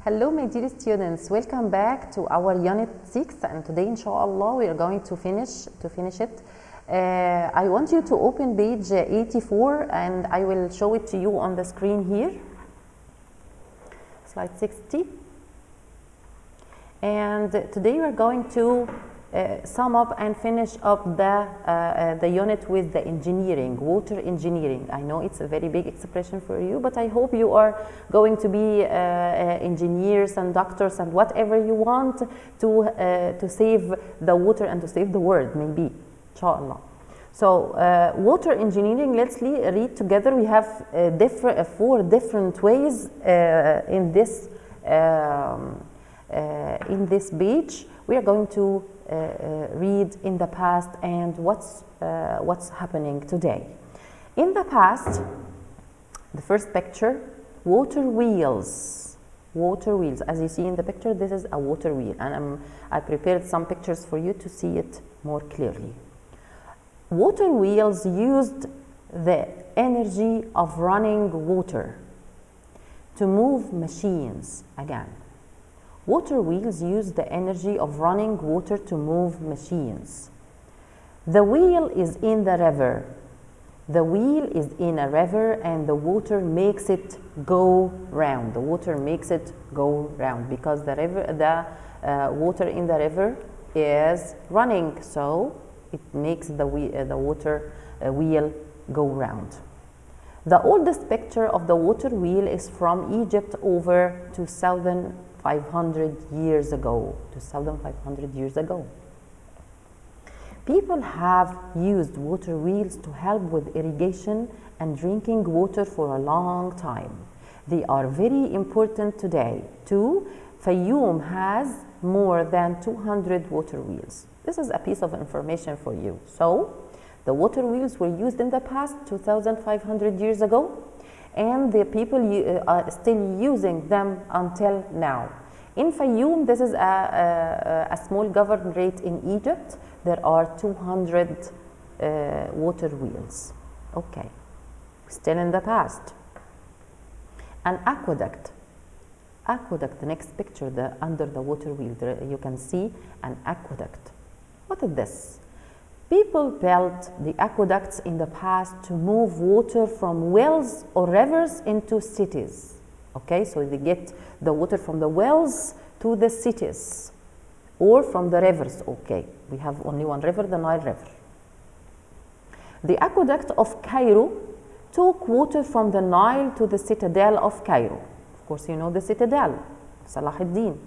Hello my dear students, welcome back to our unit 6, and today inshallah we are going to finish it. I want you to open page 84 and I will show it to you on the screen here, slide 60. And today we are going to sum up and finish up the unit with the engineering, water engineering. I know it's a very big expression for you, but I hope you are going to be engineers and doctors and whatever you want to save the water and to save the world, maybe, inshallah. So water engineering, let's read together. We have four different ways in this page. We are going to read in the past and what's happening today. In the past, the first picture, water wheels. Water wheels. As you see in the picture, this is a water wheel, and I prepared some pictures for you to see it more clearly. Water wheels used the energy of running water to move machines again. Water wheels use the energy of running water to move machines. The wheel is in the river. The wheel is in a river and the water makes it go round. The water makes it go round because the water in the river is running, so it makes the water wheel go round. The oldest picture of the water wheel is from Egypt over 2,500 years ago. 2,500 years ago. People have used water wheels to help with irrigation and drinking water for a long time. They are very important today too. Fayoum has more than 200 water wheels. This is a piece of information for you. So, the water wheels were used in the past 2,500 years ago, and the people are still using them until now. In Fayoum, this is a small governorate in Egypt. There are 200 water wheels. Okay, still in the past. An aqueduct. Aqueduct, the next picture, under the water wheel, you can see an aqueduct. What is this? People built the aqueducts in the past to move water from wells or rivers into cities. Okay, so they get the water from the wells to the cities or from the rivers. Okay, we have only one river, the Nile River. The aqueduct of Cairo took water from the Nile to the citadel of Cairo. Of course, you know the citadel, Salah ad-Din.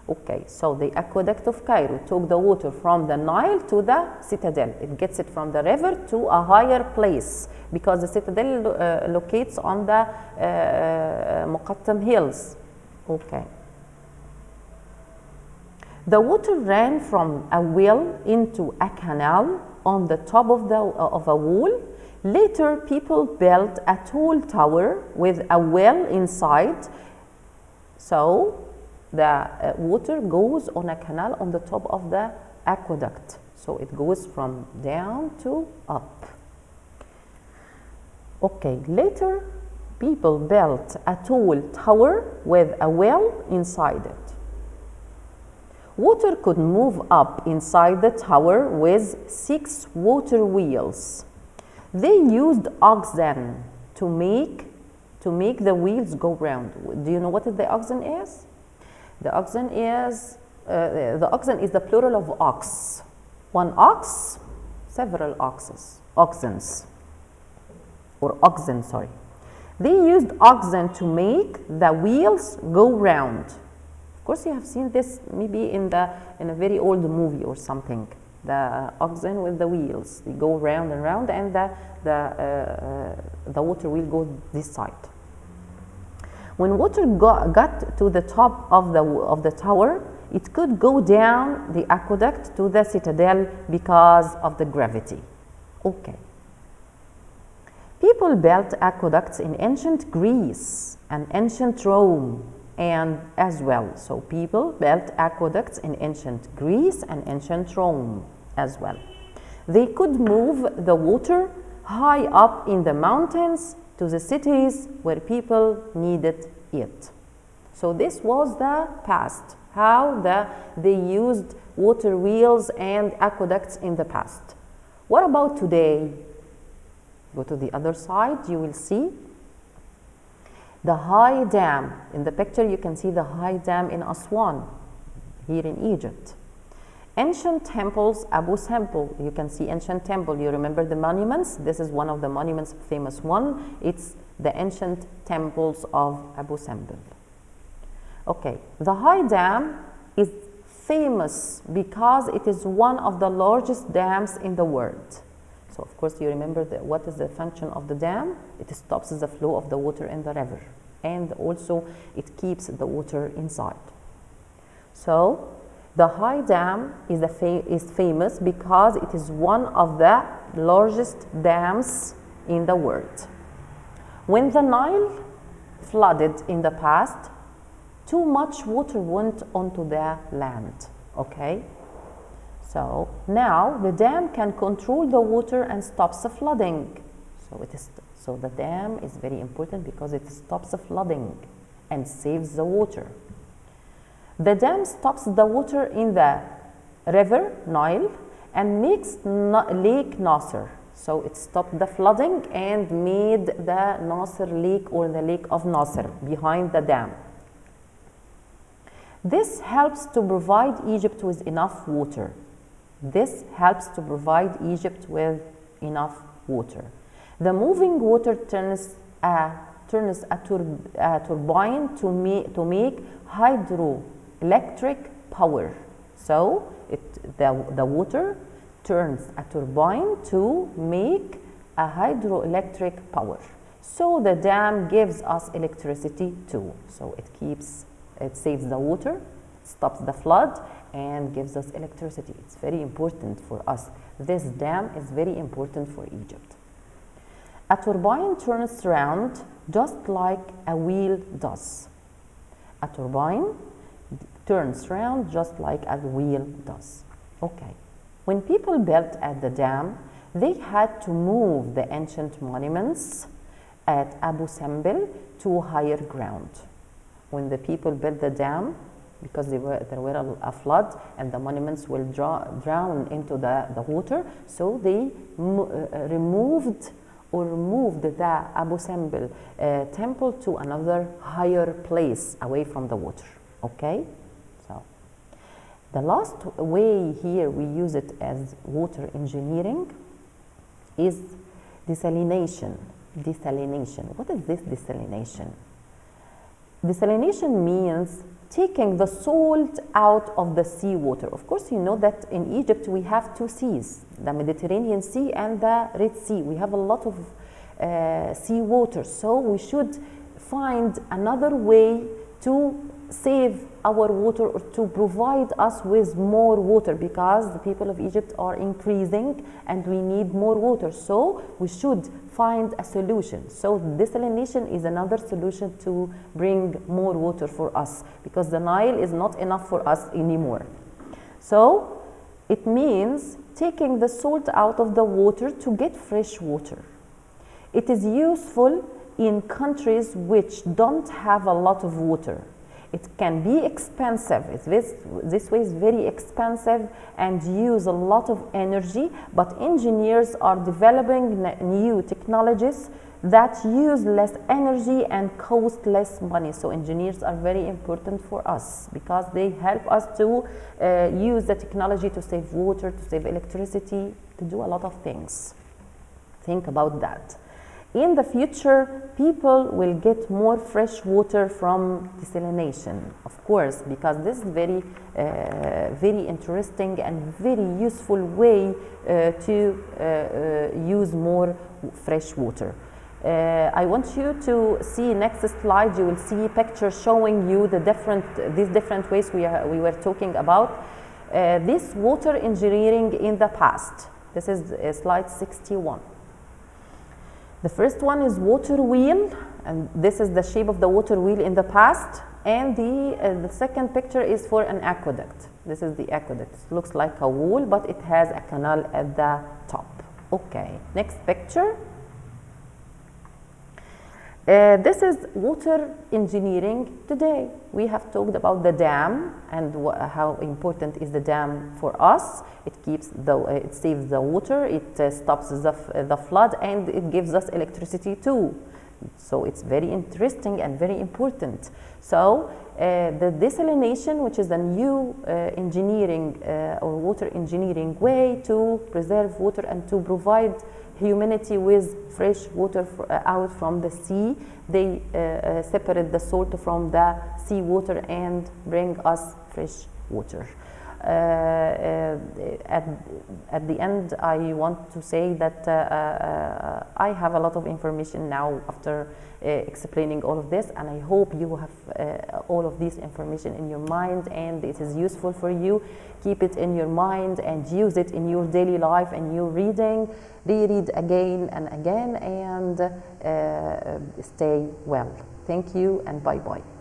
Okay, so the aqueduct of Cairo took the water from the Nile to the citadel. It gets it from the river to a higher place because the citadel locates on the Muqattam hills. Okay. The water ran from a well into a canal on the top of a wall. Later, people built a tall tower with a well inside. So the water goes on a canal on the top of the aqueduct. So it goes from down to up. Okay, later people built a tall tower with a well inside it. Water could move up inside the tower with 6 water wheels. They used oxen to make the wheels go round. Do you know what the oxen is? The oxen is the plural of ox. One ox, several oxens, or oxen, sorry. They used oxen to make the wheels go round. Of course, you have seen this maybe in a very old movie or something. The oxen with the wheels, they go round and round, and the water wheel goes this side. When water got to the top of the tower, it could go down the aqueduct to the citadel because of the gravity. Okay. People built aqueducts in ancient Greece and ancient Rome and as well. So people built aqueducts in ancient Greece and ancient Rome as well. They could move the water high up in the mountains to the cities where people needed it. So this was the past, how they used water wheels and aqueducts in the past. What about today? Go to the other side, you will see the high dam. In the picture you can see the high dam in Aswan, here in Egypt. Ancient temples, Abu Simbel, you can see ancient temple. You remember the monuments? This is one of the monuments, famous one. It's the ancient temples of Abu Simbel. Okay, the high dam is famous because it is one of the largest dams in the world. So of course you remember what is the function of the dam? It stops the flow of the water in the river, and also it keeps the water inside. So the high dam is famous because it is one of the largest dams in the world. When the Nile flooded in the past, too much water went onto the land, okay? So now the dam can control the water and stops the flooding. So the dam is very important because it stops the flooding and saves the water. The dam stops the water in the river Nile and makes Lake Nasser. So it stopped the flooding and made the Nasser Lake, or the Lake of Nasser, behind the dam. This helps to provide Egypt with enough water. This helps to provide Egypt with enough water. The moving water turns a turbine to make hydroelectric power. So the water turns a turbine to make a hydroelectric power. So the dam gives us electricity too. So it saves the water, stops the flood, and gives us electricity. It's very important for us. This dam is very important for Egypt. A turbine turns around just like a wheel does. A turbine turns around just like a wheel does. Okay. When people built at the dam, they had to move the ancient monuments at Abu Simbel to higher ground. When the people built the dam, because there were a flood and the monuments will drown into the water, so they moved the Abu Simbel temple to another higher place away from the water. Okay, so the last way here we use it as water engineering is desalination. Desalination. What is this desalination? Desalination means taking the salt out of the seawater. Of course, you know that in Egypt we have two seas, the Mediterranean Sea and the Red Sea. We have a lot of seawater, so we should find another way to save our water or to provide us with more water, because the people of Egypt are increasing and we need more water. So we should find a solution. So desalination is another solution to bring more water for us, because the Nile is not enough for us anymore. So it means taking the salt out of the water to get fresh water. It is useful in countries which don't have a lot of water. It can be expensive. This way is very expensive and use a lot of energy, but engineers are developing new technologies that use less energy and cost less money. So engineers are very important for us because they help us to use the technology to save water, to save electricity, to do a lot of things. Think about that. In the future, people will get more fresh water from desalination, of course, because this is very interesting and very useful way to use more fresh water. I want you to see next slide. You will see pictures showing you these different ways we were talking about. This water engineering in the past. This is slide 61. The first one is water wheel, and this is the shape of the water wheel in the past. And the second picture is for an aqueduct. This is the aqueduct. It looks like a wall, but it has a canal at the top. Okay, next picture. This is water engineering today. We have talked about the dam and how important is the dam for us. It it saves the water, it stops the flood, and it gives us electricity too. So it's very interesting and very important. So the desalination, which is a new engineering or water engineering way to preserve water and to provide humanity with fresh water out from the sea. They separate the salt from the sea water and bring us fresh water. At the end, I want to say that I have a lot of information now after explaining all of this, and I hope you have all of this information in your mind and it is useful for you. Keep it in your mind and use it in your daily life and your reading. Reread again and again, and stay well. Thank you and bye-bye.